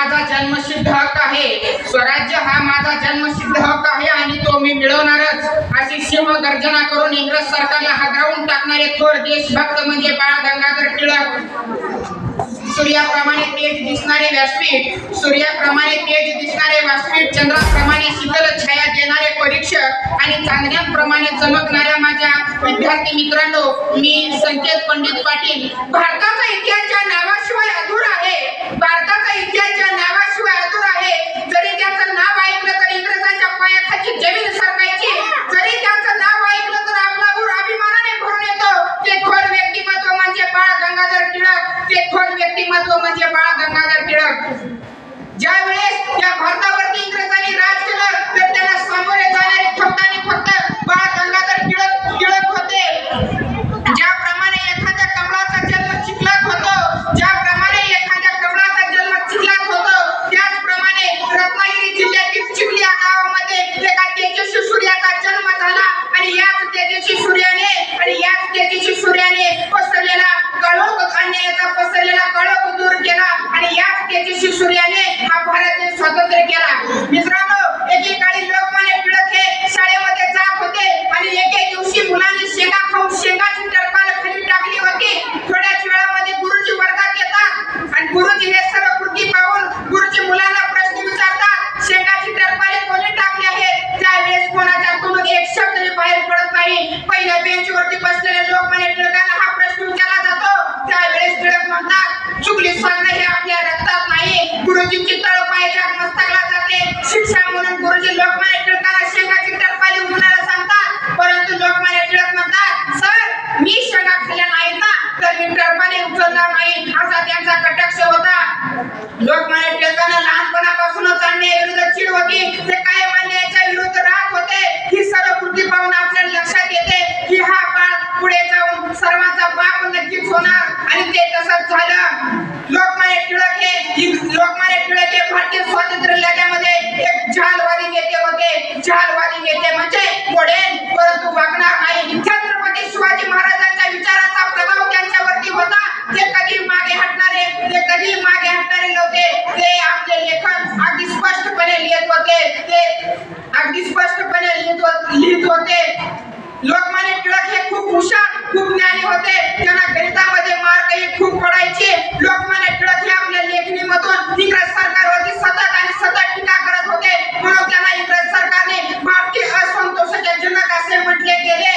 माझा जन्मसिद्ध हक्क आहे, स्वराज्य हा माझा जन्मसिद्ध हक्क आहे आणि तो मी मिळवणारच, अशी सिंह गर्जना करून इंग्रज सरकारला हादरवून टाकणारे थोर देशभक्त म्हणजे बाळ गंगाधर टिळक. सूर्याप्रमाणे तेज दिसणारे व्यासपीठ, सूर्याप्रमाणे तेज दिसणारे व्यासपीठ, चंद्राप्रमाणे शीतल छाया देणारे परीक्षक आणि चांदण्याप्रमाणे चमकणाऱ्या माझ्या विद्यार्थी मित्रांनो, मी संकेत पंडित पाटील. भारताचा इतिहास या नावाशिवाय अधुरा आहे, भारताचा इतिहास या नावाशिवाय अधुरा आहे. जरी त्याचं नाव ऐकलं तर इंग्रजांच्या पायाखाली जमीन सरकायची, जरी त्याचं नाव ऐकलं तर आपला ऊर अभिमानाने भरून येतो. ते थोर व्यक्तिमत्व म्हणजे बाळ गंगाधर टिळक, ते थोर व्यक्तिमत्व म्हणजे बाळ गंगाधर टिळक. ज्या वेळेस या भारतावरती इंग्रजांनी राज केलं तर त्यांना सामोरे जाणारे फक्त आणि फक्त बाळ गंगाधर टिळक होते. ज्याप्रमाणे एखाद्या कमळाचा जन्म चिखलात होतो, ज्याप्रमाणे एखाद्या कमळाचा जन्म चिखलात होतो, त्याचप्रमाणे रत्नागिरी जिल्ह्यातील चिखली या गावामध्ये एका तेजस्वी सूर्याचा जन्म झाला आणि याच तेजस्वी सूर्याने पसरलेला काळोख, अन्यायाचा पसरलेला काळोख दूर केला आणि याच तेजस्वी सूर्याने हा भारत देश स्वतंत्र केला. मित्रांनो, एकेकाळी लोकमान्य टिळक हे शाळेमध्ये जात होते आणि एके दिवशी मुलांनी शेंगा खाऊन शेंगाची टरपाल खाली टाकली होती. थोड्याच वेळामध्ये गुरुजी वर्गात येतात आणि गुरुजी हे सर्व कृती पाहून गुरुजी मुलांना प्रश्न विचारतात, शेंगाची टरपाले कोणी टाकली आहे? त्यावेळेस कोणाच्या तोंडून एक शब्द बाहेर पडत नाही. पहिल्या बेंचवरती बसलेल्या लोकमान्य टिळकांना हा प्रश्न विचारला जातो. त्यावेळेस टिळक म्हणतात, चुगली सांगणं हे आपल्या रक्तात नाही. गुरुजींची तळपायाच्या मस्तकाला जाते. शिक्षा म्हणून गुरुजी लोकमान्य टिळकांना शेंगाची टरपाली उचलायला सांगतात, परंतु लोकमान्य टिळक म्हणतात, सर मी शेंगा खाल्ल्या नाहीत ना, तर मी टरपाली उचलणार नाही, असा त्यांचा कटाक्ष होता. लोकमान्य टिळकांना लहानपणापासूनच अन्यायाविरुद्ध चिड होती. ते कायम अन्यायाच्या विरुद्ध राहत होते. ही सर्व कृती पाहून आपल्या लक्षात येते की हा बाळ पुढे जाऊन सर्वांचा बाप नक्कीच होणार आणि ते तसंच झालं. लोकमान्य टिळक हे भारतीय स्वातंत्र्य लढ्यामध्ये एक झालवादी नेते होते. झालवादी नेते म्हणजे मोडेल परंतु वागणार नाही. छत्रपती शिवाजी महाराजांच्या विचाराचा प्रभाव त्यांच्यावरती होता. ते कधी मागे हटणारे नव्हते. ते आपले लेखन अगदी स्पष्टपणे लिहित होते. लोकमान्य टिळक हे खूप हुशार, खूप ज्ञानी होते. त्यांना गणितामध्ये मार्कही खूप पडायचे. लोकमान्य टिळक हे आपल्या लेखणीमधून इंग्रज सरकारवरती सतत टीका करत होते. म्हणून त्यांना इंग्रज सरकारने भारतीय असंतोषाचे जनक असे म्हटले गेले.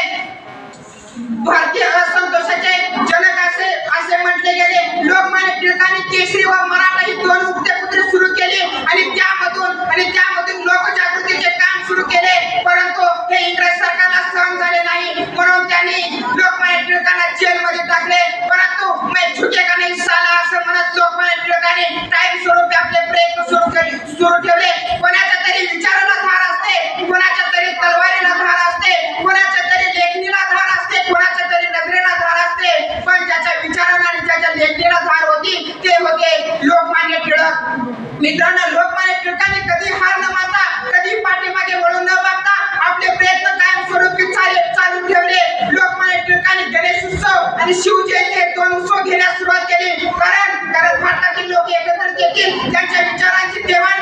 लोकमान्य टिळकांनी केसरी व मराठा ही दोन वृत्तपत्रे सुरू केली आणि त्यामधून लोकजागृतीचे काम सुरू केले. परंतु हे इंग्रज सरकारला सहन झाले नाही. म्हणून त्यांनी लोकमान्य टिळकांना जेलमध्ये टाकले. परंतु मैं झुकेगा नहीं साला असं म्हणत लोकमान्य टिळकांनी कायम स्वरूपी आपले प्रयत्न सुरू ठेवले. कोणाच्या तरी विचाराला धार असते, कोणाच्या तरी तलवारीला धार असते, कोणाच्या तरी लेखणीला धार असते, कोणाच्या तरी नजरेला धार असते, पण ज्याच्या विचाराला आणि ज्याच्या लेखणीला धार होती ते होते लोकमान्य टिळक. मित्रांनो, लोकमान्य टिळकांनी कधी हार न मानता, कधी पाठीमागे वळून न बघता आपले प्रयत्न कायम स्वरूपी चालू ठेवले. लोकमान्य टिळकांनी गणेश उत्सव आणि शिवजयंती हे दोन उत्सव घेण्यास सुरुवात केली. कारण भारतातील लोक एकत्रित येतील, त्यांच्या विचारांची देवाण